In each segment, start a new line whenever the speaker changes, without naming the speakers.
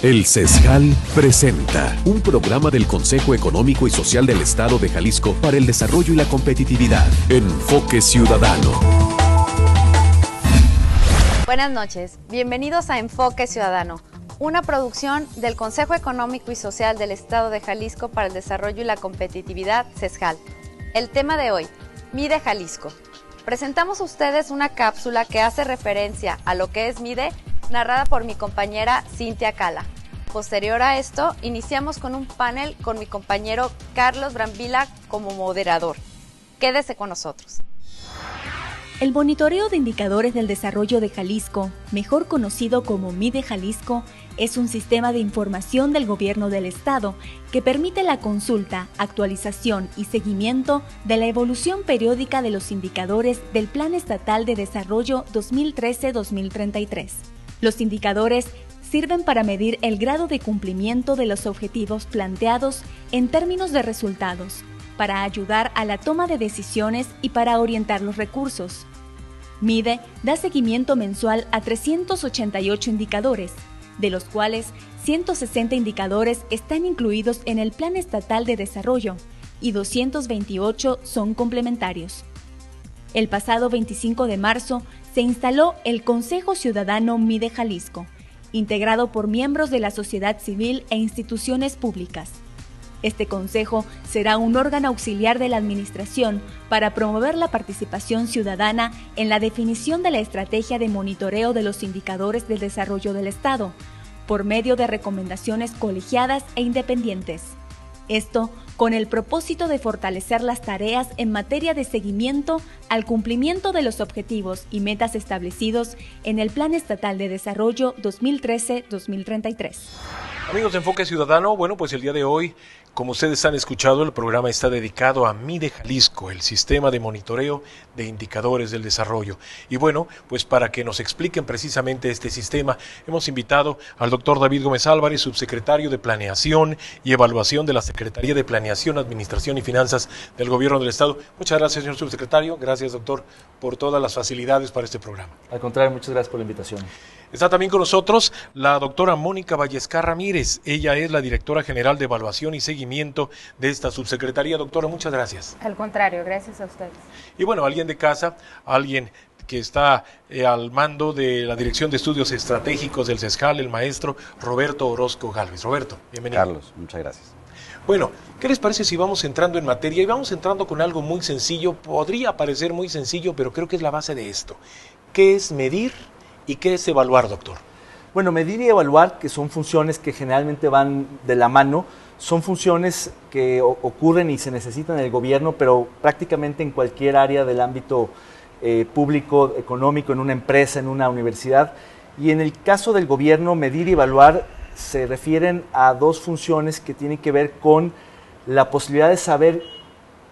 El CESJAL presenta un programa del Consejo Económico y Social del Estado de Jalisco para el Desarrollo y la Competitividad. Enfoque Ciudadano.
Buenas noches, bienvenidos a Enfoque Ciudadano, una producción del Consejo Económico y Social del Estado de Jalisco para el Desarrollo y la Competitividad, CESJAL. El tema de hoy, MIDE Jalisco. Presentamos a ustedes una cápsula que hace referencia a lo que es MIDE, narrada por mi compañera Cintia Cala. Posterior a esto, iniciamos con un panel con mi compañero Carlos Brambila como moderador. Quédese con nosotros.
El Monitoreo de Indicadores del Desarrollo de Jalisco, mejor conocido como MIDE Jalisco, es un sistema de información del Gobierno del Estado que permite la consulta, actualización y seguimiento de la evolución periódica de los indicadores del Plan Estatal de Desarrollo 2013-2033. Los indicadores sirven para medir el grado de cumplimiento de los objetivos planteados en términos de resultados, para ayudar a la toma de decisiones y para orientar los recursos. MIDE da seguimiento mensual a 388 indicadores, de los cuales 160 indicadores están incluidos en el Plan Estatal de Desarrollo y 228 son complementarios. El pasado 25 de marzo se instaló el Consejo Ciudadano MIDE Jalisco, integrado por miembros de la sociedad civil e instituciones públicas. Este consejo será un órgano auxiliar de la administración para promover la participación ciudadana en la definición de la estrategia de monitoreo de los indicadores del desarrollo del Estado, por medio de recomendaciones colegiadas e independientes. Esto con el propósito de fortalecer las tareas en materia de seguimiento al cumplimiento de los objetivos y metas establecidos en el Plan Estatal de Desarrollo 2013-2033.
Amigos de Enfoque Ciudadano, bueno, pues el día de hoy, como ustedes han escuchado, el programa está dedicado a MIDE Jalisco, el sistema de monitoreo de indicadores del desarrollo. Y bueno, pues para que nos expliquen precisamente este sistema, hemos invitado al doctor David Gómez Álvarez, subsecretario de Planeación y Evaluación de la Secretaría de Planeación, Administración y Finanzas del Gobierno del Estado. Muchas gracias, señor subsecretario. Gracias, doctor, por todas las facilidades para este programa.
Al contrario, muchas gracias por la invitación.
Está también con nosotros la doctora Mónica Vallescar Ramírez. Ella es la directora general de Evaluación y Seguimiento de esta subsecretaría. Doctora, muchas gracias.
Al contrario, gracias a ustedes.
Y bueno, alguien de casa, alguien que está al mando de la Dirección de Estudios Estratégicos del CESJAL, el maestro Roberto Orozco Gálvez. Roberto, bienvenido.
Carlos, muchas gracias.
Bueno, ¿qué les parece si vamos entrando en materia? Y vamos entrando con algo muy sencillo. Podría parecer muy sencillo, pero creo que es la base de esto. ¿Qué es medir y qué es evaluar, doctor?
Bueno, medir y evaluar, que son funciones que generalmente van de la mano, son funciones que ocurren y se necesitan en el gobierno, pero prácticamente en cualquier área del ámbito público, económico, en una empresa, en una universidad. Y en el caso del gobierno, medir y evaluar se refieren a dos funciones que tienen que ver con la posibilidad de saber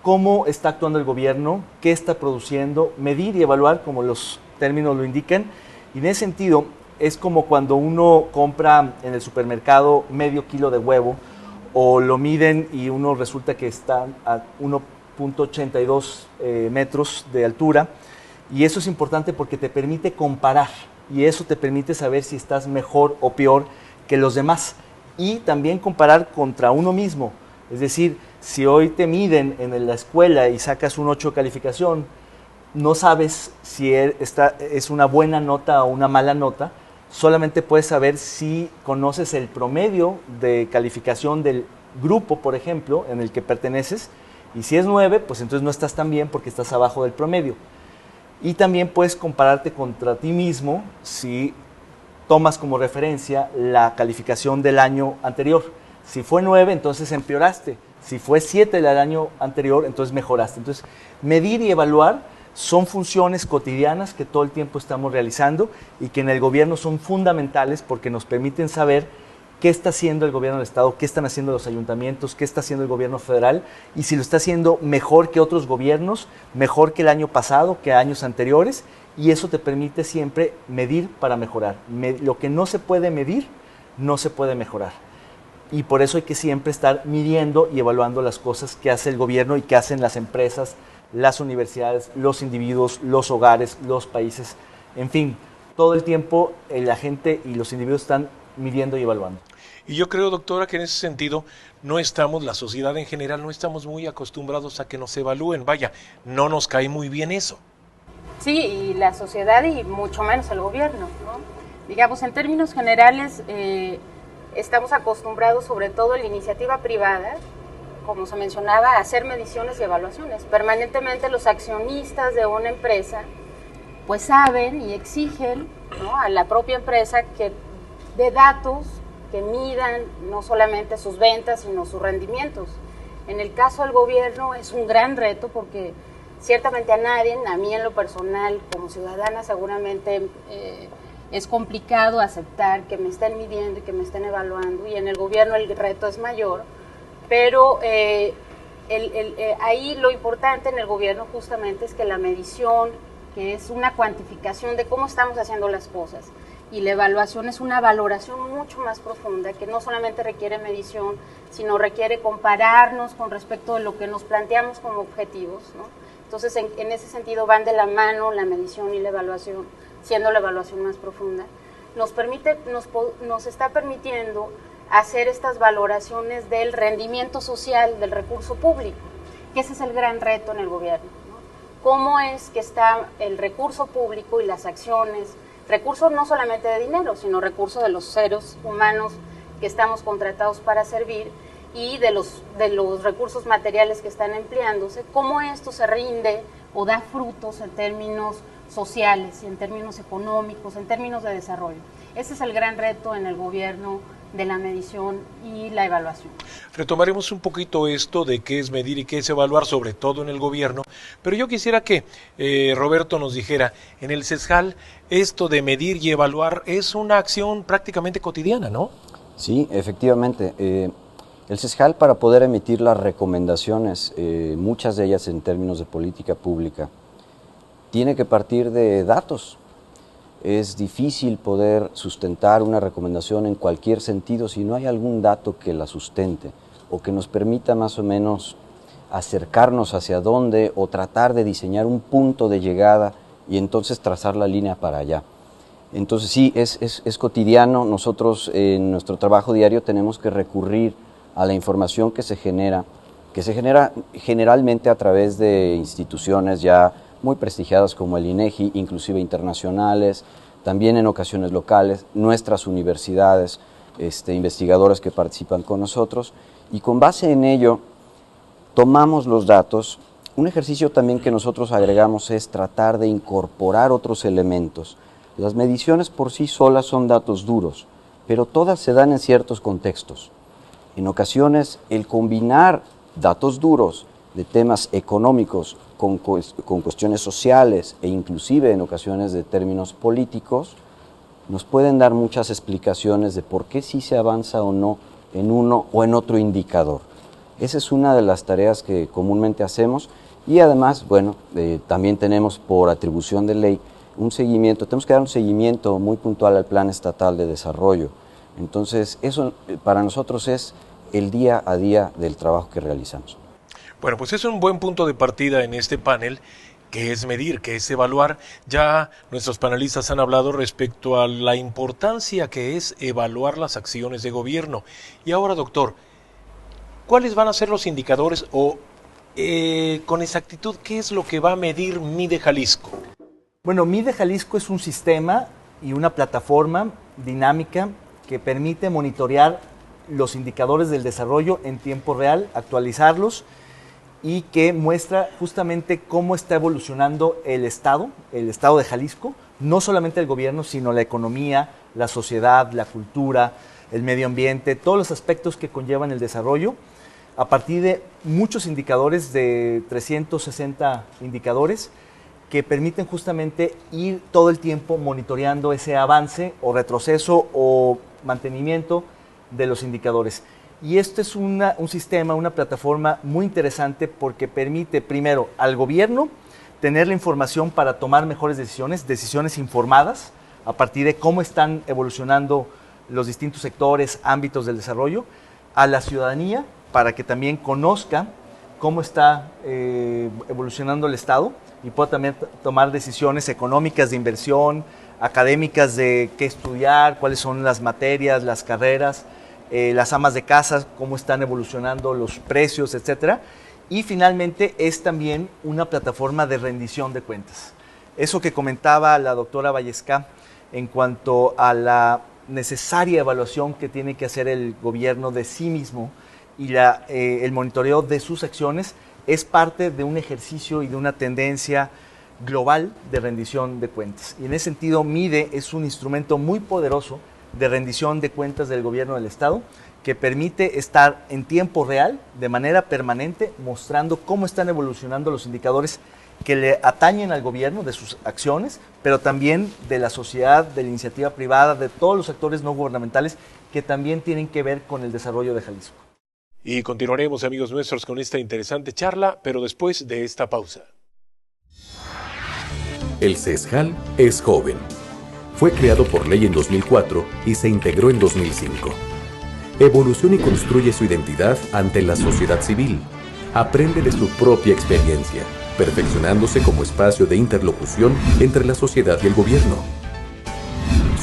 cómo está actuando el gobierno, qué está produciendo, medir y evaluar, como los términos lo indican. Y en ese sentido, es como cuando uno compra en el supermercado medio kilo de huevo o lo miden y uno resulta que está a 1.82 metros de altura. Y eso es importante porque te permite comparar y eso te permite saber si estás mejor o peor que los demás. Y también comparar contra uno mismo. Es decir, si hoy te miden en la escuela y sacas un 8 de calificación, no sabes si es una buena nota o una mala nota, solamente puedes saber si conoces el promedio de calificación del grupo, por ejemplo, en el que perteneces, y si es 9, pues entonces no estás tan bien porque estás abajo del promedio. Y también puedes compararte contra ti mismo si tomas como referencia la calificación del año anterior. Si fue 9, entonces empeoraste. Si fue 7 del año anterior, entonces mejoraste. Entonces, medir y evaluar son funciones cotidianas que todo el tiempo estamos realizando y que en el gobierno son fundamentales porque nos permiten saber qué está haciendo el gobierno del Estado, qué están haciendo los ayuntamientos, qué está haciendo el gobierno federal y si lo está haciendo mejor que otros gobiernos, mejor que el año pasado, que años anteriores, y eso te permite siempre medir para mejorar. Lo que no se puede medir, no se puede mejorar. Y por eso hay que siempre estar midiendo y evaluando las cosas que hace el gobierno y que hacen las empresas, las universidades, los individuos, los hogares, los países, en fin, todo el tiempo la gente y los individuos están midiendo y evaluando.
Y yo creo, doctora, que en ese sentido no estamos, la sociedad en general, no estamos muy acostumbrados a que nos evalúen. Vaya, no nos cae muy bien eso.
Sí, y la sociedad y mucho menos el gobierno, ¿no? Digamos, en términos generales, estamos acostumbrados, sobre todo en la iniciativa privada, como se mencionaba, a hacer mediciones y evaluaciones. Permanentemente los accionistas de una empresa pues saben y exigen, ¿no?, a la propia empresa que dé datos que midan no solamente sus ventas, sino sus rendimientos. En el caso del gobierno es un gran reto porque ciertamente a nadie, a mí en lo personal, como ciudadana, seguramente es complicado aceptar que me estén midiendo y que me estén evaluando, y en el gobierno el reto es mayor, pero ahí lo importante en el gobierno justamente es que la medición, que es una cuantificación de cómo estamos haciendo las cosas, y la evaluación es una valoración mucho más profunda, que no solamente requiere medición, sino requiere compararnos con respecto de lo que nos planteamos como objetivos, ¿no? Entonces, en ese sentido van de la mano la medición y la evaluación, siendo la evaluación más profunda. Nos está permitiendo hacer estas valoraciones del rendimiento social del recurso público, que ese es el gran reto en el gobierno, ¿no? Cómo es que está el recurso público y las acciones, recursos no solamente de dinero, sino recursos de los seres humanos que estamos contratados para servir, y de los recursos materiales que están empleándose, cómo esto se rinde o da frutos en términos sociales, en términos económicos, en términos de desarrollo. Ese es el gran reto en el gobierno de la medición y la evaluación.
Retomaremos un poquito esto de qué es medir y qué es evaluar, sobre todo en el gobierno, pero yo quisiera que Roberto nos dijera, en el CESJAL, esto de medir y evaluar es una acción prácticamente cotidiana, ¿no?
Sí, efectivamente. El CESJAL, para poder emitir las recomendaciones, muchas de ellas en términos de política pública, tiene que partir de datos. Es difícil poder sustentar una recomendación en cualquier sentido si no hay algún dato que la sustente o que nos permita más o menos acercarnos hacia dónde o tratar de diseñar un punto de llegada y entonces trazar la línea para allá. Entonces sí, es cotidiano. Nosotros en nuestro trabajo diario tenemos que recurrir a la información que se genera generalmente a través de instituciones ya muy prestigiadas como el INEGI, inclusive internacionales, también en ocasiones locales, nuestras universidades, investigadores que participan con nosotros, y con base en ello tomamos los datos. Un ejercicio también que nosotros agregamos es tratar de incorporar otros elementos. Las mediciones por sí solas son datos duros, pero todas se dan en ciertos contextos. En ocasiones, el combinar datos duros de temas económicos con cuestiones sociales e inclusive en ocasiones de términos políticos, nos pueden dar muchas explicaciones de por qué sí se avanza o no en uno o en otro indicador. Esa es una de las tareas que comúnmente hacemos, y además, bueno, también tenemos por atribución de ley un seguimiento, tenemos que dar un seguimiento muy puntual al Plan Estatal de Desarrollo. Entonces, eso para nosotros es el día a día del trabajo que realizamos.
Bueno, pues es un buen punto de partida en este panel, que es medir, que es evaluar. Ya nuestros panelistas han hablado respecto a la importancia que es evaluar las acciones de gobierno. Y ahora, doctor, ¿cuáles van a ser los indicadores o con exactitud qué es lo que va a medir Mide Jalisco?
Bueno, Mide Jalisco es un sistema y una plataforma dinámica que permite monitorear los indicadores del desarrollo en tiempo real, actualizarlos, y que muestra justamente cómo está evolucionando el Estado de Jalisco, no solamente el gobierno, sino la economía, la sociedad, la cultura, el medio ambiente, todos los aspectos que conllevan el desarrollo, a partir de muchos indicadores, de 360 indicadores, que permiten justamente ir todo el tiempo monitoreando ese avance o retroceso o mantenimiento de los indicadores. Y esto es un sistema, una plataforma muy interesante porque permite primero al gobierno tener la información para tomar mejores decisiones informadas a partir de cómo están evolucionando los distintos sectores, ámbitos del desarrollo, a la ciudadanía para que también conozca cómo está evolucionando el Estado y pueda también tomar decisiones económicas de inversión, académicas de qué estudiar, cuáles son las materias, las carreras las amas de casa, cómo están evolucionando los precios, etcétera. Y finalmente es también una plataforma de rendición de cuentas. Eso que comentaba la doctora Vallesca en cuanto a la necesaria evaluación que tiene que hacer el gobierno de sí mismo y el monitoreo de sus acciones es parte de un ejercicio y de una tendencia global de rendición de cuentas. Y en ese sentido, MIDE es un instrumento muy poderoso de rendición de cuentas del gobierno del Estado que permite estar en tiempo real, de manera permanente, mostrando cómo están evolucionando los indicadores que le atañen al gobierno de sus acciones, pero también de la sociedad, de la iniciativa privada, de todos los actores no gubernamentales que también tienen que ver con el desarrollo de Jalisco.
Y continuaremos, amigos nuestros, con esta interesante charla, pero después de esta pausa.
El CESJAL es joven. Fue creado por ley en 2004 y se integró en 2005. Evoluciona y construye su identidad ante la sociedad civil. Aprende de su propia experiencia, perfeccionándose como espacio de interlocución entre la sociedad y el gobierno.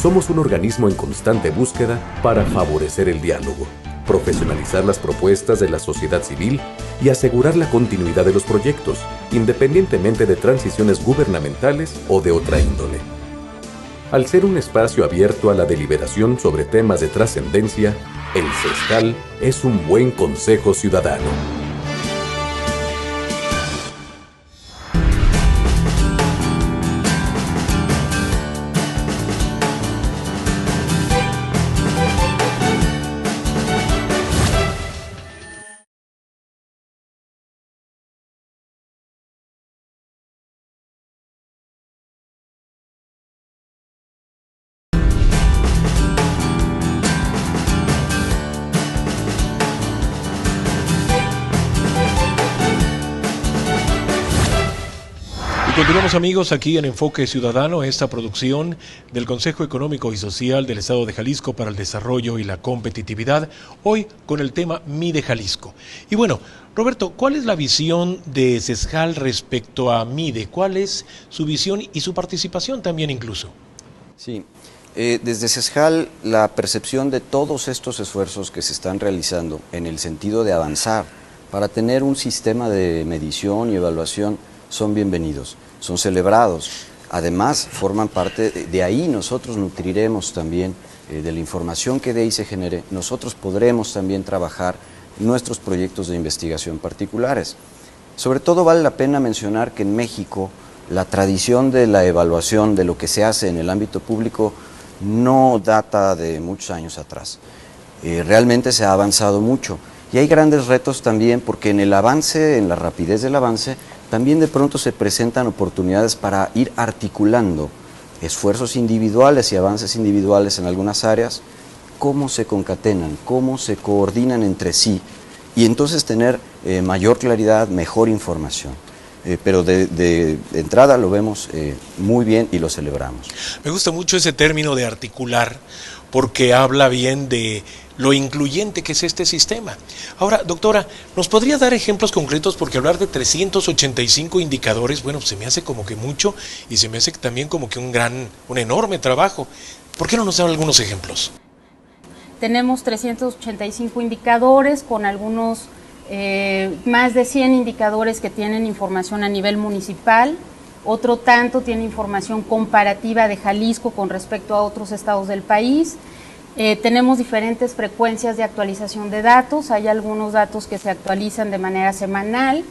Somos un organismo en constante búsqueda para favorecer el diálogo, profesionalizar las propuestas de la sociedad civil y asegurar la continuidad de los proyectos, independientemente de transiciones gubernamentales o de otra índole. Al ser un espacio abierto a la deliberación sobre temas de trascendencia, el CESJAL es un buen consejo ciudadano.
Continuamos, amigos, aquí en Enfoque Ciudadano, esta producción del Consejo Económico y Social del Estado de Jalisco para el Desarrollo y la Competitividad, hoy con el tema MIDE Jalisco. Y bueno, Roberto, ¿cuál es la visión de CESJAL respecto a MIDE? ¿Cuál es su visión y su participación también incluso?
Sí, desde CESJAL la percepción de todos estos esfuerzos que se están realizando en el sentido de avanzar para tener un sistema de medición y evaluación son bienvenidos, son celebrados. Además, forman parte, de ahí nosotros nutriremos también de la información que de ahí se genere, nosotros podremos también trabajar nuestros proyectos de investigación particulares. Sobre todo vale la pena mencionar que en México la tradición de la evaluación de lo que se hace en el ámbito público no data de muchos años atrás. Realmente se ha avanzado mucho y hay grandes retos también porque en el avance, en la rapidez del avance, también de pronto se presentan oportunidades para ir articulando esfuerzos individuales y avances individuales en algunas áreas, cómo se concatenan, cómo se coordinan entre sí y entonces tener mayor claridad, mejor información. Pero de entrada lo vemos muy bien y lo celebramos.
Me gusta mucho ese término de articular porque habla bien de lo incluyente que es este sistema. Ahora, doctora, ¿nos podría dar ejemplos concretos? Porque hablar de 385 indicadores, bueno, se me hace como que mucho y se me hace también como que un enorme trabajo. ¿Por qué no nos dan algunos ejemplos?
Tenemos 385 indicadores con algunos más de 100 indicadores que tienen información a nivel municipal, otro tanto tiene información comparativa de Jalisco con respecto a otros estados del país. Tenemos diferentes frecuencias de actualización de datos, hay algunos datos que se actualizan de manera semanal,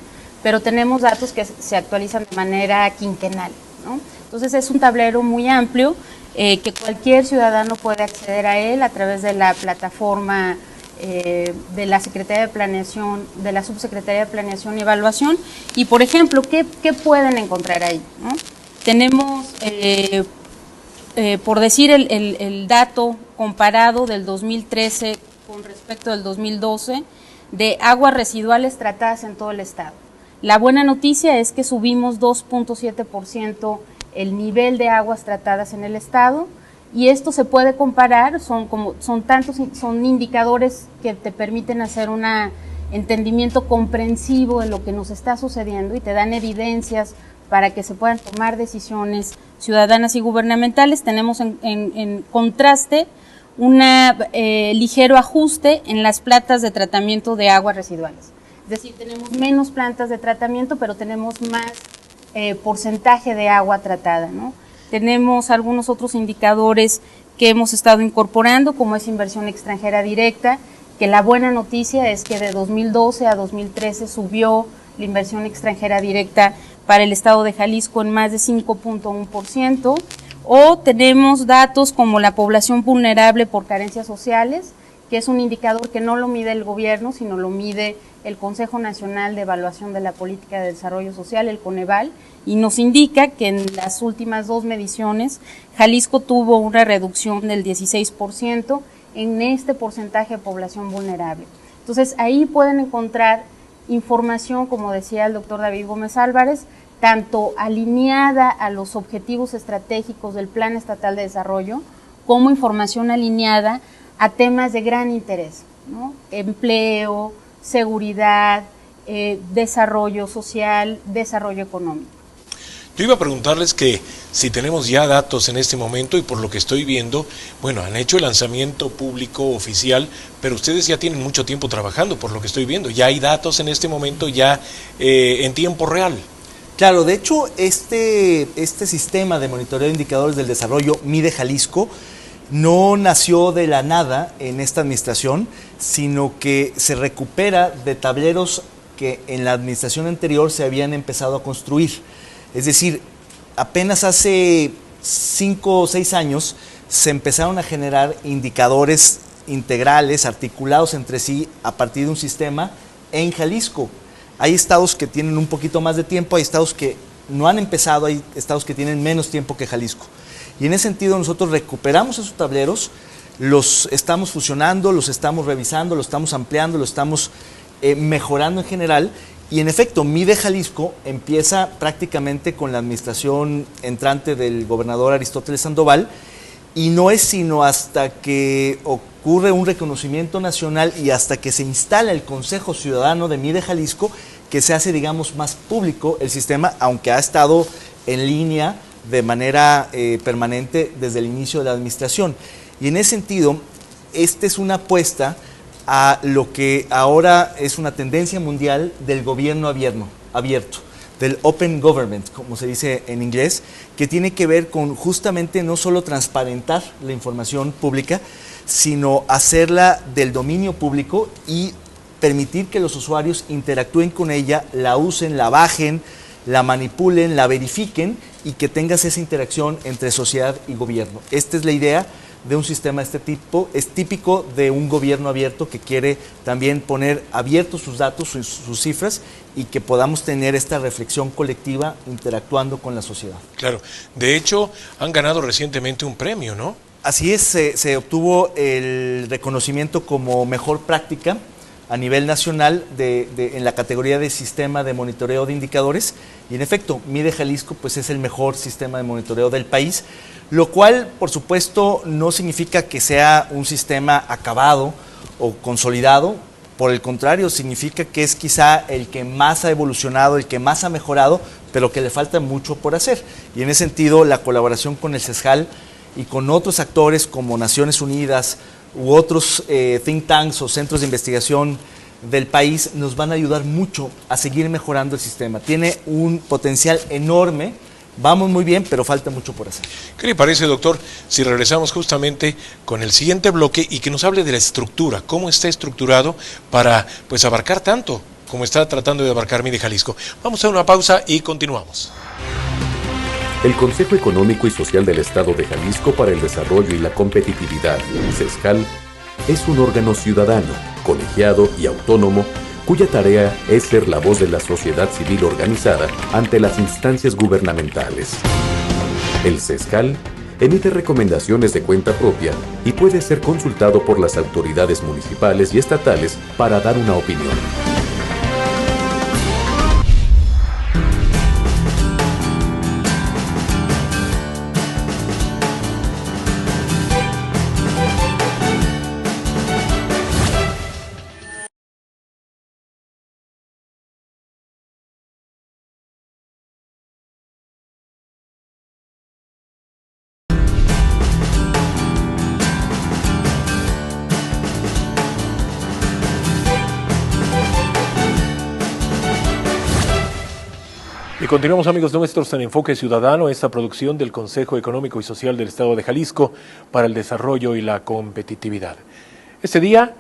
pero tenemos datos que se actualizan de manera quinquenal, ¿no? Entonces es un tablero muy amplio que cualquier ciudadano puede acceder a él a través de la plataforma de la Secretaría de Planeación, de la Subsecretaría de Planeación y Evaluación. Y por ejemplo, ¿qué pueden encontrar ahí, ¿no? Tenemos, por decir el dato comparado del 2013 con respecto del 2012, de aguas residuales tratadas en todo el estado. La buena noticia es que subimos 2.7% el nivel de aguas tratadas en el estado, y esto se puede comparar, son indicadores que te permiten hacer un entendimiento comprensivo de lo que nos está sucediendo y te dan evidencias para que se puedan tomar decisiones ciudadanas y gubernamentales. Tenemos en contraste un ligero ajuste en las plantas de tratamiento de aguas residuales. Es decir, tenemos menos plantas de tratamiento, pero tenemos más porcentaje de agua tratada, ¿no? Tenemos algunos otros indicadores que hemos estado incorporando, como es inversión extranjera directa, que la buena noticia es que de 2012 a 2013 subió la inversión extranjera directa para el estado de Jalisco en más de 5.1%, o tenemos datos como la población vulnerable por carencias sociales, que es un indicador que no lo mide el gobierno, sino lo mide el Consejo Nacional de Evaluación de la Política de Desarrollo Social, el Coneval, y nos indica que en las últimas 2 mediciones Jalisco tuvo una reducción del 16% en este porcentaje de población vulnerable. Entonces ahí pueden encontrar información, como decía el doctor David Gómez Álvarez, tanto alineada a los objetivos estratégicos del Plan Estatal de Desarrollo, como información alineada a temas de gran interés, ¿no? Empleo, seguridad, desarrollo social, desarrollo económico.
Yo iba a preguntarles que si tenemos ya datos en este momento, y por lo que estoy viendo, bueno, han hecho el lanzamiento público oficial, pero ustedes ya tienen mucho tiempo trabajando, por lo que estoy viendo. Ya hay datos en este momento ya en tiempo real.
Claro, de hecho, este sistema de monitoreo de indicadores del desarrollo, MIDE Jalisco, no nació de la nada en esta administración, sino que se recupera de tableros que en la administración anterior se habían empezado a construir. Es decir, apenas hace 5 o 6 años se empezaron a generar indicadores integrales, articulados entre sí, a partir de un sistema en Jalisco. Hay estados que tienen un poquito más de tiempo, hay estados que no han empezado, hay estados que tienen menos tiempo que Jalisco. Y en ese sentido nosotros recuperamos esos tableros, los estamos fusionando, los estamos revisando, los estamos ampliando, los estamos mejorando en general. Y en efecto, MIDE Jalisco empieza prácticamente con la administración entrante del gobernador Aristóteles Sandoval, y no es sino hasta que ocurre un reconocimiento nacional y hasta que se instala el Consejo Ciudadano de MIDE Jalisco que se hace, digamos, más público el sistema, aunque ha estado en línea de manera permanente desde el inicio de la administración. Y en ese sentido, esta es una apuesta a lo que ahora es una tendencia mundial del gobierno abierto, del open government, como se dice en inglés, que tiene que ver con justamente no solo transparentar la información pública, sino hacerla del dominio público y permitir que los usuarios interactúen con ella, la usen, la bajen, la manipulen, la verifiquen, y que tengas esa interacción entre sociedad y gobierno. Esta es la idea de un sistema de este tipo, es típico de un gobierno abierto que quiere también poner abiertos sus datos, sus cifras, y que podamos tener esta reflexión colectiva interactuando con la sociedad.
Claro, de hecho han ganado recientemente un premio, ¿no?
Así es, se obtuvo el reconocimiento como mejor práctica a nivel nacional en la categoría de sistema de monitoreo de indicadores, y en efecto, MIDE Jalisco pues es el mejor sistema de monitoreo del país, lo cual por supuesto no significa que sea un sistema acabado o consolidado, por el contrario, significa que es quizá el que más ha evolucionado, el que más ha mejorado, pero que le falta mucho por hacer. Y en ese sentido, la colaboración con el CESJAL y con otros actores como Naciones Unidas u otros think tanks o centros de investigación del país nos van a ayudar mucho a seguir mejorando el sistema. Tiene un potencial enorme, vamos muy bien, pero falta mucho por hacer.
¿Qué le parece, doctor, si regresamos justamente con el siguiente bloque y que nos hable de la estructura, cómo está estructurado para pues abarcar tanto como está tratando de abarcar MIDE Jalisco? Vamos a una pausa y continuamos.
El Consejo Económico y Social del Estado de Jalisco para el Desarrollo y la Competitividad, CESJAL, es un órgano ciudadano, colegiado y autónomo, cuya tarea es ser la voz de la sociedad civil organizada ante las instancias gubernamentales. El CESJAL emite recomendaciones de cuenta propia y puede ser consultado por las autoridades municipales y estatales para dar una opinión.
continuamos, amigos nuestros, en Enfoque Ciudadano, esta producción del Consejo Económico y Social del Estado de Jalisco para el Desarrollo y la Competitividad. Este día,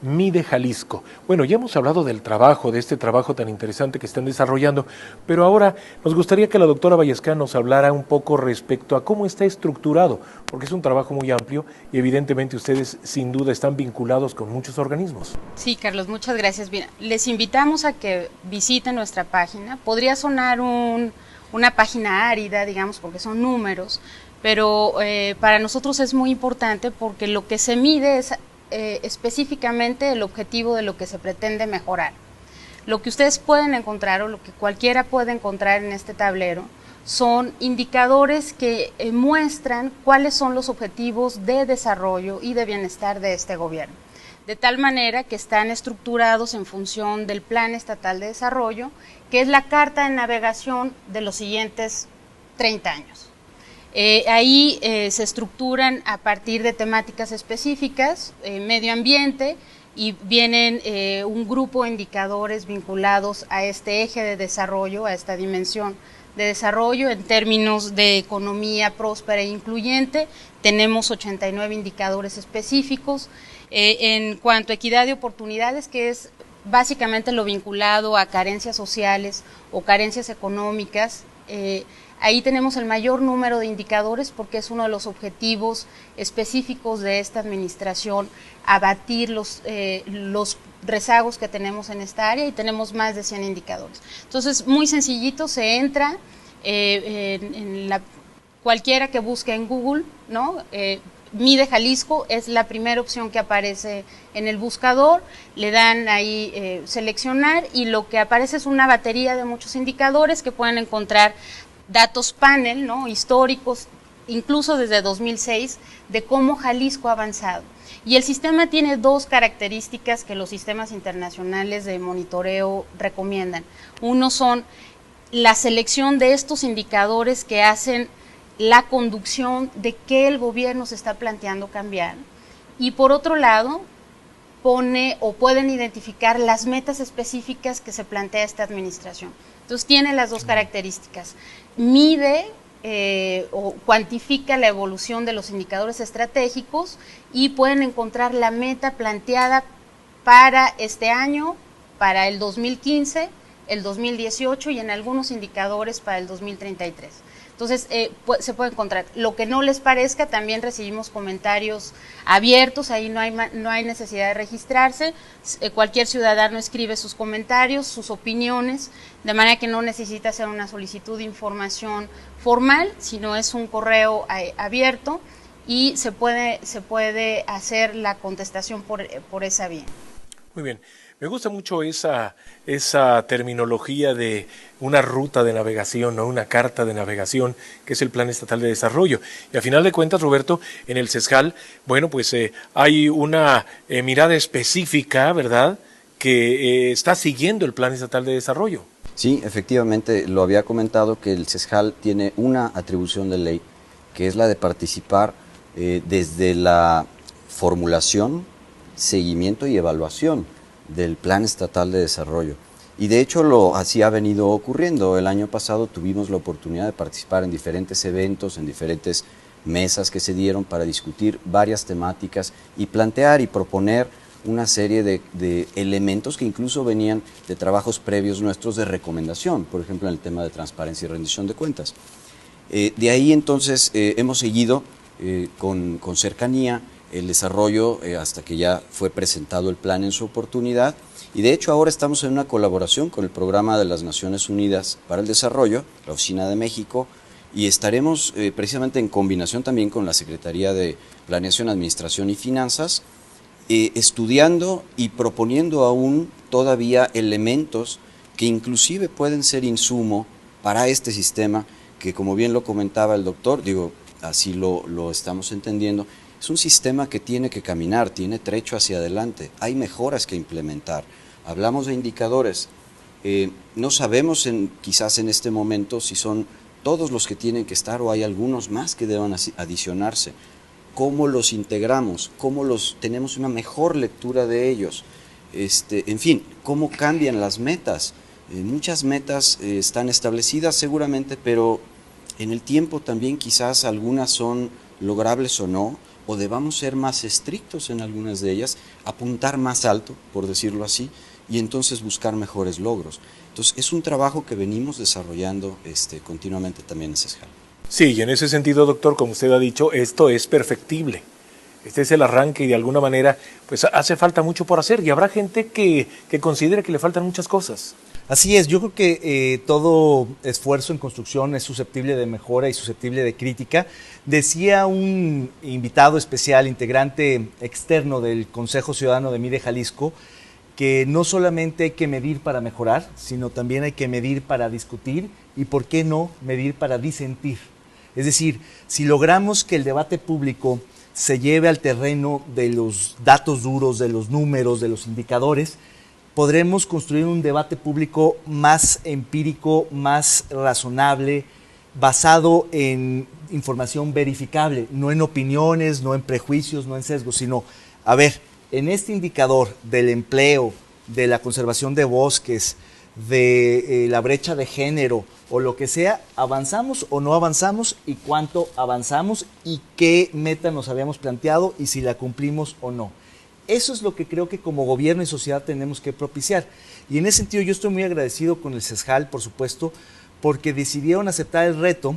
Mide Jalisco. Bueno, ya hemos hablado del trabajo, de este trabajo tan interesante que están desarrollando, pero ahora nos gustaría que la doctora Vallescán nos hablara un poco respecto a cómo está estructurado, porque es un trabajo muy amplio y evidentemente ustedes sin duda están vinculados con muchos organismos.
Sí, Carlos, muchas gracias. Bien, les invitamos a que visiten nuestra página. Podría sonar una página árida, digamos, porque son números, pero para nosotros es muy importante porque lo que se mide es específicamente el objetivo de lo que se pretende mejorar. Lo que ustedes pueden encontrar o lo que cualquiera puede encontrar en este tablero son indicadores que muestran cuáles son los objetivos de desarrollo y de bienestar de este gobierno, de tal manera que están estructurados en función del Plan Estatal de Desarrollo, que es la carta de navegación de los siguientes 30 años. Ahí se estructuran a partir de temáticas específicas, medio ambiente, y vienen un grupo de indicadores vinculados a este eje de desarrollo, a esta dimensión de desarrollo en términos de economía próspera e incluyente. Tenemos 89 indicadores específicos. En cuanto a equidad de oportunidades, que es básicamente lo vinculado a carencias sociales o carencias económicas, ahí tenemos el mayor número de indicadores porque es uno de los objetivos específicos de esta administración, abatir los rezagos que tenemos en esta área, y tenemos más de 100 indicadores. Entonces, muy sencillito, se entra cualquiera que busque en Google, ¿no? Mide Jalisco es la primera opción que aparece en el buscador, le dan ahí seleccionar, y lo que aparece es una batería de muchos indicadores que pueden encontrar datos panel, ¿no? Históricos, incluso desde 2006, de cómo Jalisco ha avanzado. Y el sistema tiene dos características que los sistemas internacionales de monitoreo recomiendan. Uno son la selección de estos indicadores que hacen la conducción de qué el gobierno se está planteando cambiar, y por otro lado pone o pueden identificar las metas específicas que se plantea esta administración. Entonces tiene las dos características, mide o cuantifica la evolución de los indicadores estratégicos, y pueden encontrar la meta planteada para este año, para el 2015, el 2018 y en algunos indicadores para el 2033. Entonces, se puede encontrar. Lo que no les parezca, también recibimos comentarios abiertos, ahí no hay necesidad de registrarse, cualquier ciudadano escribe sus comentarios, sus opiniones, de manera que no necesita hacer una solicitud de información formal, sino es un correo abierto, y se puede hacer la contestación por esa vía.
Muy bien. Me gusta mucho esa terminología de una ruta de navegación, ¿no? Una carta de navegación, que es el Plan Estatal de Desarrollo. Y a final de cuentas, Roberto, en el CESJAL, bueno, pues hay una mirada específica, ¿verdad?, que está siguiendo el Plan Estatal de Desarrollo.
Sí, efectivamente, lo había comentado que el CESJAL tiene una atribución de ley, que es la de participar desde la formulación, seguimiento y evaluación del Plan Estatal de Desarrollo. Y de hecho así ha venido ocurriendo. El año pasado tuvimos la oportunidad de participar en diferentes eventos, en diferentes mesas que se dieron para discutir varias temáticas y plantear y proponer una serie de elementos que incluso venían de trabajos previos nuestros de recomendación, por ejemplo en el tema de transparencia y rendición de cuentas. De ahí entonces hemos seguido con cercanía el desarrollo hasta que ya fue presentado el plan en su oportunidad, y de hecho ahora estamos en una colaboración con el Programa de las Naciones Unidas para el Desarrollo, la Oficina de México, y estaremos precisamente en combinación también con la Secretaría de Planeación, Administración y Finanzas, estudiando y proponiendo aún todavía elementos que inclusive pueden ser insumo para este sistema, que como bien lo comentaba el doctor, digo, así lo estamos entendiendo, es un sistema que tiene que caminar, tiene trecho hacia adelante, hay mejoras que implementar. Hablamos de indicadores, no sabemos quizás en este momento si son todos los que tienen que estar o hay algunos más que deban adicionarse. ¿Cómo los integramos? ¿Cómo tenemos una mejor lectura de ellos? En fin, ¿cómo cambian las metas? Muchas metas están establecidas seguramente, pero en el tiempo también quizás algunas son logrables o no, o debamos ser más estrictos en algunas de ellas, apuntar más alto, por decirlo así, y entonces buscar mejores logros. Entonces es un trabajo que venimos desarrollando continuamente también en CESJAL.
Sí, y en ese sentido, doctor, como usted ha dicho, esto es perfectible. Este es el arranque y de alguna manera pues hace falta mucho por hacer y habrá gente que considere que le faltan muchas cosas.
Así es, yo creo que todo esfuerzo en construcción es susceptible de mejora y susceptible de crítica. Decía un invitado especial, integrante externo del Consejo Ciudadano de MIDE Jalisco, que no solamente hay que medir para mejorar, sino también hay que medir para discutir y, ¿por qué no, medir para disentir? Es decir, si logramos que el debate público se lleve al terreno de los datos duros, de los números, de los indicadores, podremos construir un debate público más empírico, más razonable, basado en información verificable, no en opiniones, no en prejuicios, no en sesgos, sino, a ver, en este indicador del empleo, de la conservación de bosques, de la brecha de género o lo que sea, ¿avanzamos o no avanzamos? ¿Y cuánto avanzamos? ¿Y qué meta nos habíamos planteado? ¿Y si la cumplimos o no? Eso es lo que creo que como gobierno y sociedad tenemos que propiciar. Y en ese sentido yo estoy muy agradecido con el CESJAL, por supuesto, porque decidieron aceptar el reto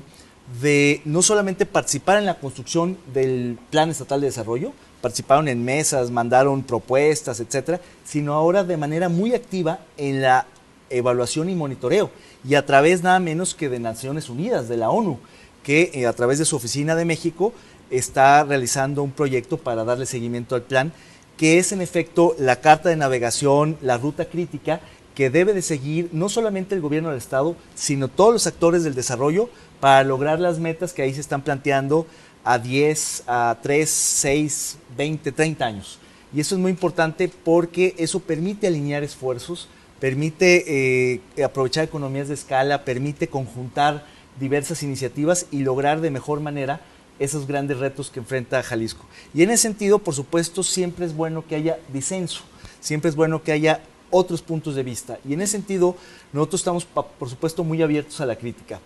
de no solamente participar en la construcción del Plan Estatal de Desarrollo, participaron en mesas, mandaron propuestas, etcétera, sino ahora de manera muy activa en la evaluación y monitoreo, y a través nada menos que de Naciones Unidas, de la ONU, que a través de su oficina de México está realizando un proyecto para darle seguimiento al plan, que es en efecto la carta de navegación, la ruta crítica que debe de seguir no solamente el gobierno del Estado, sino todos los actores del desarrollo para lograr las metas que ahí se están planteando a 10, a 3, 6, 20, 30 años. Y eso es muy importante porque eso permite alinear esfuerzos, permite aprovechar economías de escala, permite conjuntar diversas iniciativas y lograr de mejor manera esos grandes retos que enfrenta Jalisco. Y en ese sentido, por supuesto, siempre es bueno que haya disenso, siempre es bueno que haya otros puntos de vista. Y en ese sentido, nosotros estamos, por supuesto, muy abiertos a la crítica.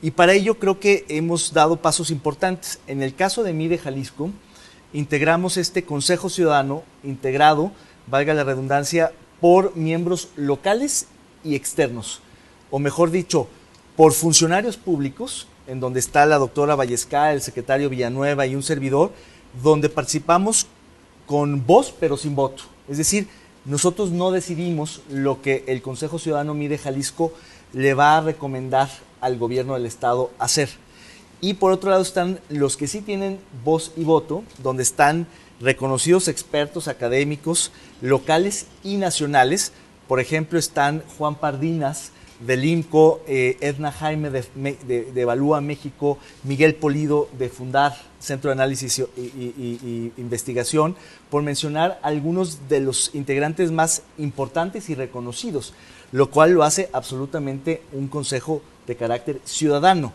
Y para ello creo que hemos dado pasos importantes. En el caso de MIDE Jalisco, integramos este Consejo Ciudadano integrado, valga la redundancia, por miembros locales y externos. O mejor dicho, por funcionarios públicos, en donde está la doctora Vallesca, el secretario Villanueva y un servidor, donde participamos con voz pero sin voto. Es decir, nosotros no decidimos lo que el Consejo Ciudadano MIDE Jalisco le va a recomendar al gobierno del Estado hacer. Y por otro lado están los que sí tienen voz y voto, donde están reconocidos expertos académicos locales y nacionales. Por ejemplo, están Juan Pardinas, del IMCO, Edna Jaime de Evalúa México, Miguel Polido de Fundar, Centro de Análisis y Investigación, por mencionar algunos de los integrantes más importantes y reconocidos, lo cual lo hace absolutamente un consejo de carácter ciudadano.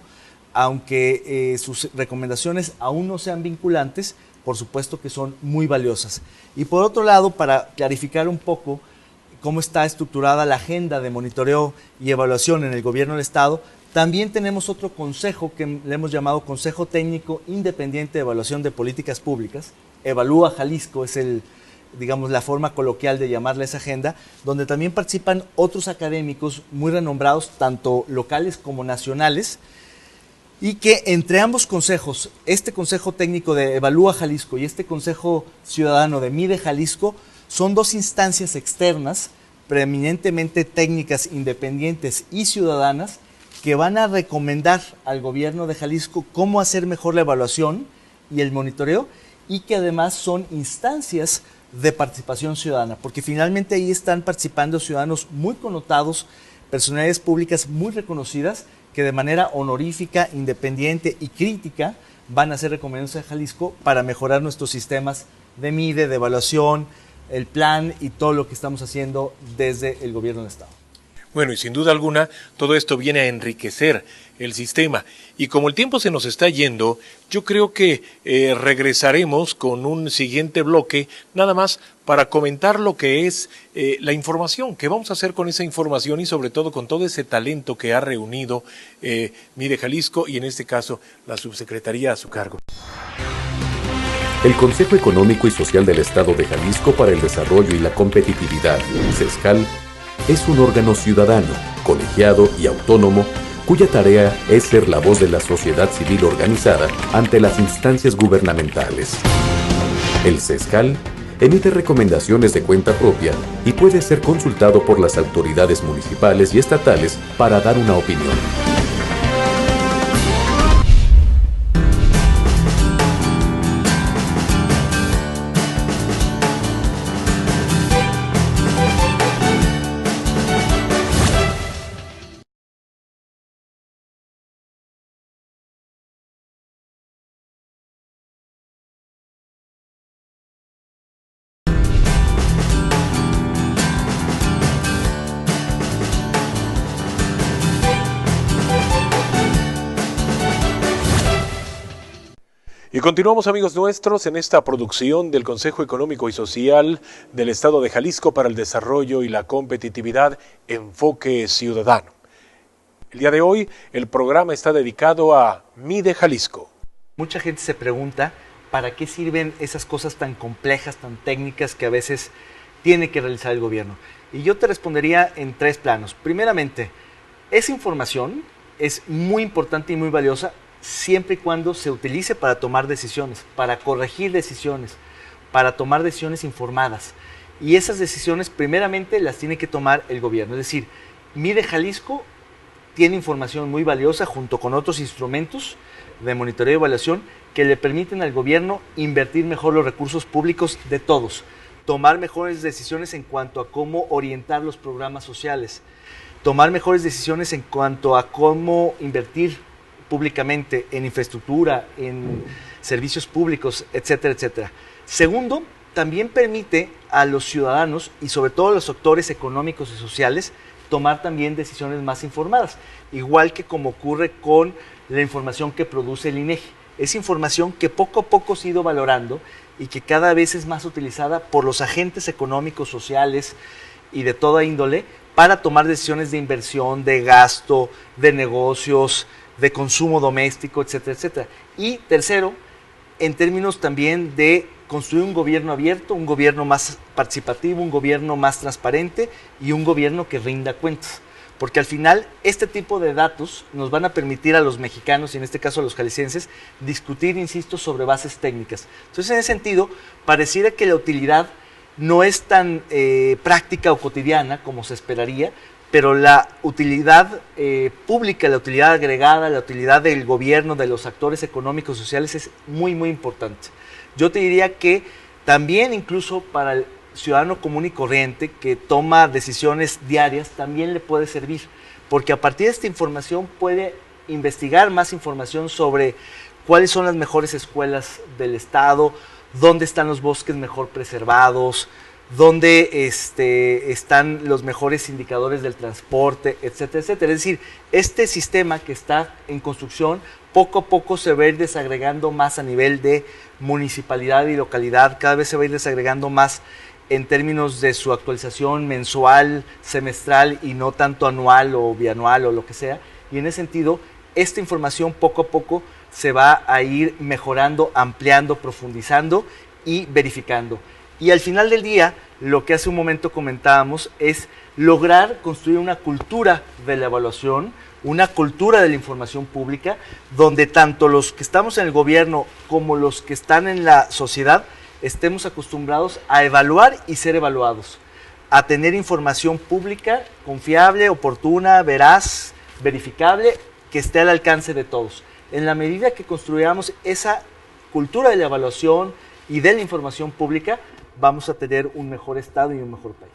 Aunque sus recomendaciones aún no sean vinculantes, por supuesto que son muy valiosas. Y por otro lado, para clarificar un poco cómo está estructurada la agenda de monitoreo y evaluación en el gobierno del Estado, también tenemos otro consejo que le hemos llamado Consejo Técnico Independiente de Evaluación de Políticas Públicas. Evalúa Jalisco es digamos, la forma coloquial de llamarle esa agenda, donde también participan otros académicos muy renombrados, tanto locales como nacionales, y que entre ambos consejos, este Consejo Técnico de Evalúa Jalisco y este Consejo Ciudadano de MIDE Jalisco, son dos instancias externas, preeminentemente técnicas, independientes y ciudadanas, que van a recomendar al gobierno de Jalisco cómo hacer mejor la evaluación y el monitoreo, y que además son instancias de participación ciudadana, porque finalmente ahí están participando ciudadanos muy connotados, personalidades públicas muy reconocidas, que de manera honorífica, independiente y crítica van a hacer recomendaciones a Jalisco para mejorar nuestros sistemas de MIDE, de evaluación, el plan y todo lo que estamos haciendo desde el gobierno del Estado.
Bueno, y sin duda alguna, todo esto viene a enriquecer el sistema. Y como el tiempo se nos está yendo, yo creo que regresaremos con un siguiente bloque, nada más para comentar lo que es la información, qué vamos a hacer con esa información y sobre todo con todo ese talento que ha reunido MIDE Jalisco y en este caso la subsecretaría a su cargo.
El Consejo Económico y Social del Estado de Jalisco para el Desarrollo y la Competitividad, CESJAL, es un órgano ciudadano, colegiado y autónomo, cuya tarea es ser la voz de la sociedad civil organizada ante las instancias gubernamentales. El CESJAL emite recomendaciones de cuenta propia y puede ser consultado por las autoridades municipales y estatales para dar una opinión.
Y continuamos, amigos nuestros, en esta producción del Consejo Económico y Social del Estado de Jalisco para el Desarrollo y la Competitividad, Enfoque Ciudadano. El día de hoy, el programa está dedicado a MIDE Jalisco.
Mucha gente se pregunta para qué sirven esas cosas tan complejas, tan técnicas que a veces tiene que realizar el gobierno. Y yo te respondería en 3 planos. Primeramente, esa información es muy importante y muy valiosa siempre y cuando se utilice para tomar decisiones, para corregir decisiones, para tomar decisiones informadas. Y esas decisiones primeramente las tiene que tomar el gobierno. Es decir, MIDE Jalisco tiene información muy valiosa junto con otros instrumentos de monitoreo y evaluación que le permiten al gobierno invertir mejor los recursos públicos de todos, tomar mejores decisiones en cuanto a cómo orientar los programas sociales, tomar mejores decisiones en cuanto a cómo invertir públicamente en infraestructura, en servicios públicos, etcétera, etcétera. Segundo, también permite a los ciudadanos y sobre todo a los actores económicos y sociales tomar también decisiones más informadas, igual que como ocurre con la información que produce el INEGI. Es información que poco a poco se ha ido valorando y que cada vez es más utilizada por los agentes económicos, sociales y de toda índole para tomar decisiones de inversión, de gasto, de negocios, de consumo doméstico, etcétera, etcétera. Y tercero, en términos también de construir un gobierno abierto, un gobierno más participativo, un gobierno más transparente y un gobierno que rinda cuentas. Porque al final este tipo de datos nos van a permitir a los mexicanos, y en este caso a los jaliscienses, discutir, insisto, sobre bases técnicas. Entonces, en ese sentido, pareciera que la utilidad no es tan práctica o cotidiana como se esperaría, pero la utilidad pública, la utilidad agregada, la utilidad del gobierno, de los actores económicos y sociales es muy, muy importante. Yo te diría que también incluso para el ciudadano común y corriente que toma decisiones diarias también le puede servir, porque a partir de esta información puede investigar más información sobre cuáles son las mejores escuelas del estado, dónde están los bosques mejor preservados, dónde están los mejores indicadores del transporte, etcétera, etcétera. Es decir, este sistema que está en construcción poco a poco se va a ir desagregando más a nivel de municipalidad y localidad, cada vez se va a ir desagregando más en términos de su actualización mensual, semestral y no tanto anual o bianual o lo que sea. Y en ese sentido, esta información poco a poco se va a ir mejorando, ampliando, profundizando y verificando. Y al final del día, lo que hace un momento comentábamos es lograr construir una cultura de la evaluación, una cultura de la información pública, donde tanto los que estamos en el gobierno como los que están en la sociedad estemos acostumbrados a evaluar y ser evaluados, a tener información pública confiable, oportuna, veraz, verificable, que esté al alcance de todos. En la medida que construyamos esa cultura de la evaluación y de la información pública, vamos a tener un mejor estado y un mejor país.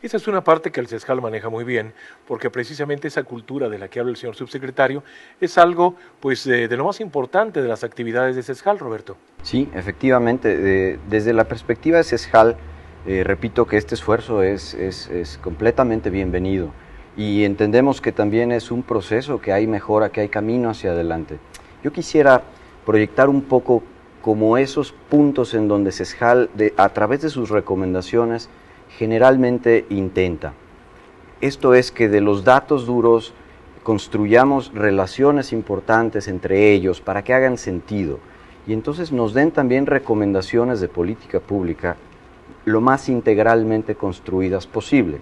Esa es una parte que el CESJAL maneja muy bien, porque precisamente esa cultura de la que habla el señor subsecretario es algo pues de lo más importante de las actividades de CESJAL, Roberto.
Sí, efectivamente, desde la perspectiva de CESJAL, repito que este esfuerzo es completamente bienvenido y entendemos que también es un proceso, que hay mejora, que hay camino hacia adelante. Yo quisiera proyectar un poco como esos puntos en donde CESJAL, a través de sus recomendaciones, generalmente intenta. Esto es que de los datos duros construyamos relaciones importantes entre ellos para que hagan sentido y entonces nos den también recomendaciones de política pública lo más integralmente construidas posible.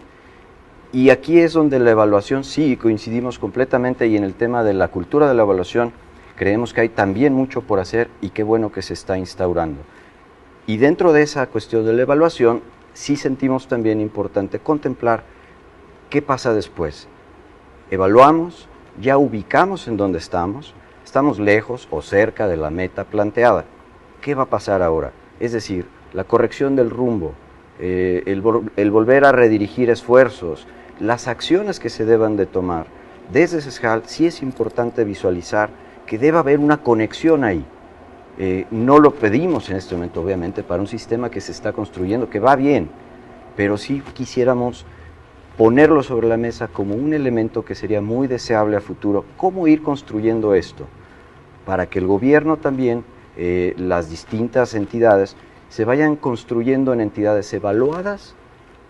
Y aquí es donde la evaluación, sí, coincidimos completamente, y en el tema de la cultura de la evaluación creemos que hay también mucho por hacer y qué bueno que se está instaurando. Y dentro de esa cuestión de la evaluación, sí sentimos también importante contemplar qué pasa después. Evaluamos, ya ubicamos en dónde estamos lejos o cerca de la meta planteada. ¿Qué va a pasar ahora? Es decir, la corrección del rumbo, el volver a redirigir esfuerzos, las acciones que se deban de tomar. Desde CESJAL sí es importante visualizar que debe haber una conexión ahí. No lo pedimos en este momento, obviamente, para un sistema que se está construyendo, que va bien, pero sí quisiéramos ponerlo sobre la mesa como un elemento que sería muy deseable a futuro. ¿Cómo ir construyendo esto? Para que el gobierno también, las distintas entidades, se vayan construyendo en entidades evaluadas,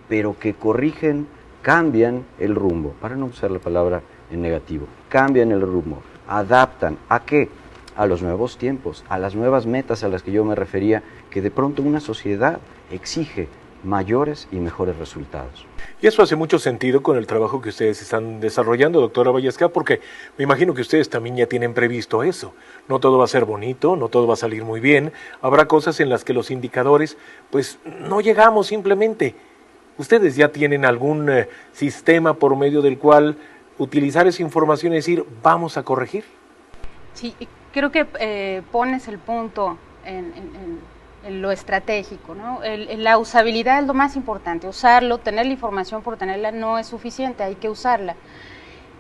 pero que corrigen, cambian el rumbo, para no usar la palabra en negativo, cambian el rumbo, adaptan, ¿a qué? A los nuevos tiempos, a las nuevas metas a las que yo me refería, que de pronto una sociedad exige mayores y mejores resultados.
Y eso hace mucho sentido con el trabajo que ustedes están desarrollando, doctora Vallesca, porque me imagino que ustedes también ya tienen previsto eso. No todo va a ser bonito, no todo va a salir muy bien. Habrá cosas en las que los indicadores, pues no llegamos simplemente. ¿Ustedes ya tienen algún sistema por medio del cual utilizar esa información y decir, vamos a corregir?
Sí, creo que pones el punto en lo estratégico, ¿no? La usabilidad es lo más importante. Usarlo, tener la información por tenerla no es suficiente, hay que usarla.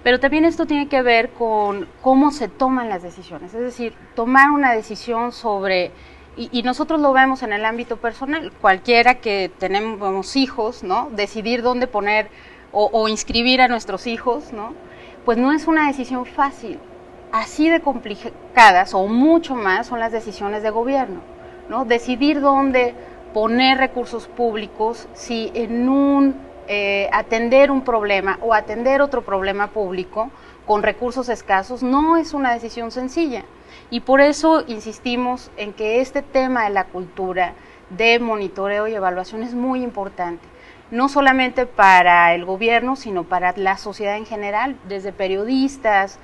Pero también esto tiene que ver con cómo se toman las decisiones, es decir, tomar una decisión sobre, y nosotros lo vemos en el ámbito personal, cualquiera que tenemos hijos, ¿no? Decidir dónde poner o inscribir a nuestros hijos, ¿no? Pues no es una decisión fácil. Así de complicadas o mucho más son las decisiones de gobierno, ¿no? Decidir dónde poner recursos públicos, si en atender un problema o atender otro problema público con recursos escasos, no es una decisión sencilla. Y por eso insistimos en que este tema de la cultura de monitoreo y evaluación es muy importante, no solamente para el gobierno, sino para la sociedad en general, desde periodistas,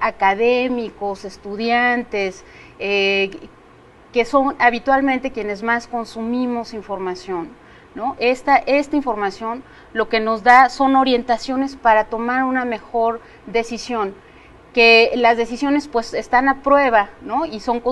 académicos, estudiantes, que son habitualmente quienes más consumimos información, ¿no? Esta información lo que nos da son orientaciones para tomar una mejor decisión, que las decisiones pues están a prueba, ¿no? Y son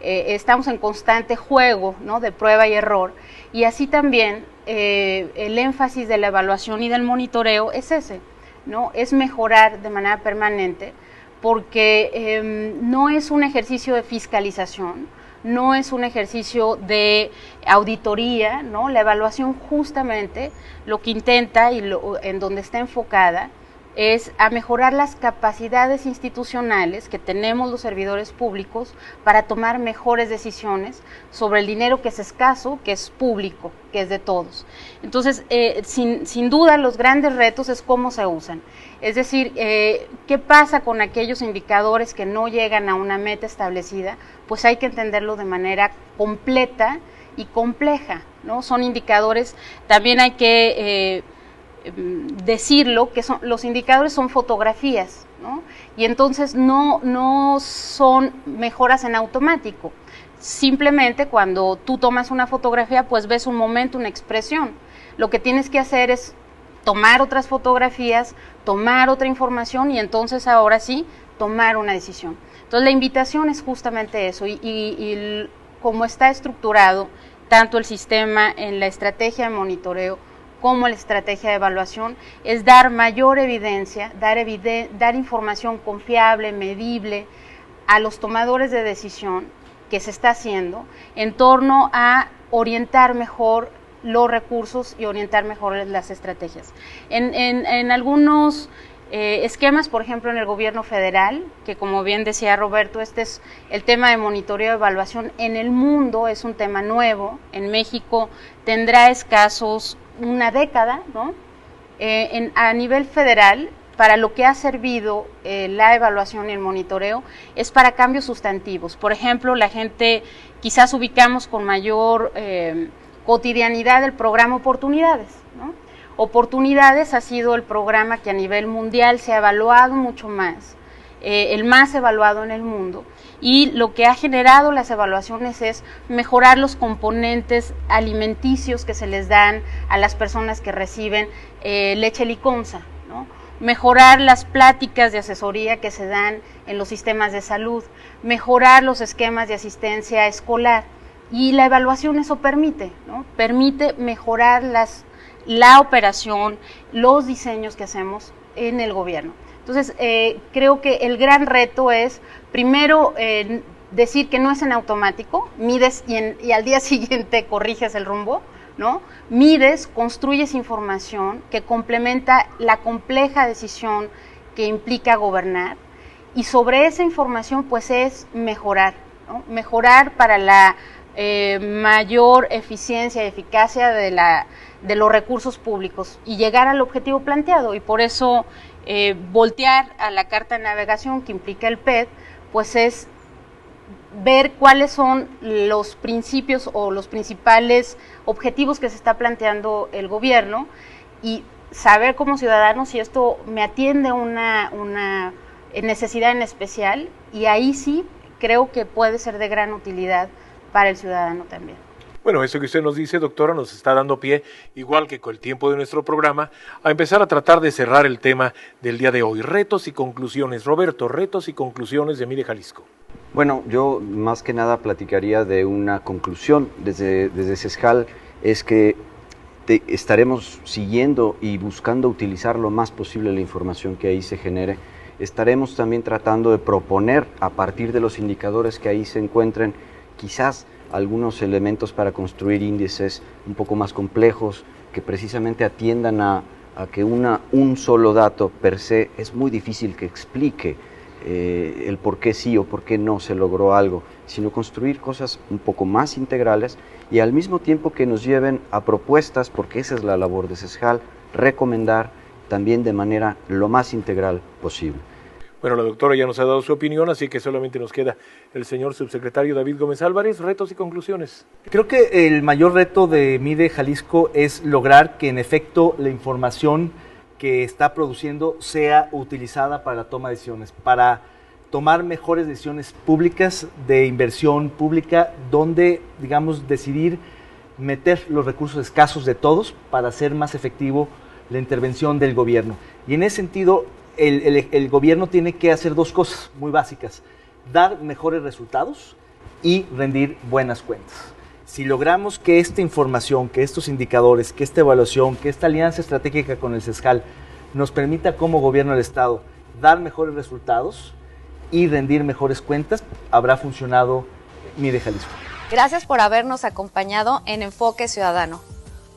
estamos en constante juego, ¿no? De prueba y error, y así también el énfasis de la evaluación y del monitoreo es ese, ¿no? Es mejorar de manera permanente, porque no es un ejercicio de fiscalización, no es un ejercicio de auditoría, ¿no? La evaluación justamente lo que intenta y en donde está enfocada es a mejorar las capacidades institucionales que tenemos los servidores públicos para tomar mejores decisiones sobre el dinero que es escaso, que es público, que es de todos. Entonces, sin duda, los grandes retos es cómo se usan. Es decir, ¿qué pasa con aquellos indicadores que no llegan a una meta establecida? Pues hay que entenderlo de manera completa y compleja, ¿no? Son indicadores, también hay que decirlo, que los indicadores son fotografías, ¿no? Y entonces no son mejoras en automático. Simplemente cuando tú tomas una fotografía, pues ves un momento, una expresión. Lo que tienes que hacer es tomar otras fotografías, tomar otra información y entonces ahora sí, tomar una decisión. Entonces la invitación es justamente eso y como está estructurado tanto el sistema en la estrategia de monitoreo como la estrategia de evaluación, es dar mayor evidencia, dar información confiable, medible a los tomadores de decisión que se está haciendo en torno a orientar mejor los recursos y orientar mejor las estrategias. En algunos esquemas, por ejemplo, en el gobierno federal, que como bien decía Roberto, este es el tema de monitoreo y evaluación en el mundo, es un tema nuevo. En México tendrá escasos una década, ¿no? A nivel federal, para lo que ha servido la evaluación y el monitoreo es para cambios sustantivos. Por ejemplo, la gente quizás ubicamos con mayor cotidianidad el programa Oportunidades, ¿no? Oportunidades ha sido el programa que a nivel mundial se ha evaluado mucho más, el más evaluado en el mundo, y lo que ha generado las evaluaciones es mejorar los componentes alimenticios que se les dan a las personas que reciben leche liconza, ¿no? Mejorar las pláticas de asesoría que se dan en los sistemas de salud, mejorar los esquemas de asistencia escolar, y la evaluación eso permite, ¿no? Permite mejorar la operación, los diseños que hacemos en el gobierno. Entonces, creo que el gran reto es, primero, decir que no es en automático, mides y al día siguiente corriges el rumbo, ¿no? Mides, construyes información que complementa la compleja decisión que implica gobernar, y sobre esa información pues es mejorar, ¿no? Mejorar para la mayor eficiencia y eficacia de los recursos públicos y llegar al objetivo planteado, y por eso voltear a la carta de navegación que implica el PED, pues es ver cuáles son los principios o los principales objetivos que se está planteando el gobierno, y saber como ciudadanos si esto me atiende una necesidad en especial, y ahí sí creo que puede ser de gran utilidad para el ciudadano también.
Bueno, eso que usted nos dice, doctora, nos está dando pie, igual que con el tiempo de nuestro programa, a empezar a tratar de cerrar el tema del día de hoy. Retos y conclusiones. Roberto, retos y conclusiones de Mide Jalisco.
Bueno, yo más que nada platicaría de una conclusión desde CESJAL, es que estaremos siguiendo y buscando utilizar lo más posible la información que ahí se genere. Estaremos también tratando de proponer, a partir de los indicadores que ahí se encuentren, quizás algunos elementos para construir índices un poco más complejos, que precisamente atiendan a que un solo dato per se es muy difícil que explique el por qué sí o por qué no se logró algo, sino construir cosas un poco más integrales y al mismo tiempo que nos lleven a propuestas, porque esa es la labor de CESJAL, recomendar también de manera lo más integral posible.
Bueno, la doctora ya nos ha dado su opinión, así que solamente nos queda el señor subsecretario David Gómez Álvarez. Retos y conclusiones.
Creo que el mayor reto de Mide Jalisco es lograr que en efecto la información que está produciendo sea utilizada para la toma de decisiones, para tomar mejores decisiones públicas, de inversión pública, donde, digamos, decidir meter los recursos escasos de todos para hacer más efectivo la intervención del gobierno. Y en ese sentido, el gobierno tiene que hacer dos cosas muy básicas: dar mejores resultados y rendir buenas cuentas. Si logramos que esta información, que estos indicadores, que esta evaluación, que esta alianza estratégica con el CESJAL nos permita como gobierno del Estado dar mejores resultados y rendir mejores cuentas, habrá funcionado Mide Jalisco.
Gracias por habernos acompañado en Enfoque Ciudadano,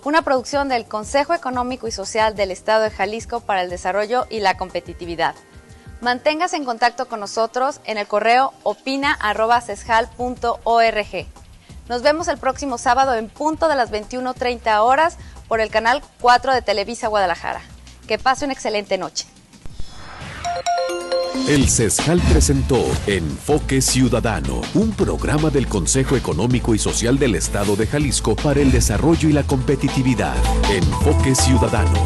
una producción del Consejo Económico y Social del Estado de Jalisco para el Desarrollo y la Competitividad. Manténgase en contacto con nosotros en el correo opina@cesjal.org. Nos vemos el próximo sábado en punto de las 21:30 horas por el canal 4 de Televisa Guadalajara. Que pase una excelente noche.
El CESJAL presentó Enfoque Ciudadano, un programa del Consejo Económico y Social del Estado de Jalisco para el Desarrollo y la Competitividad. Enfoque Ciudadano.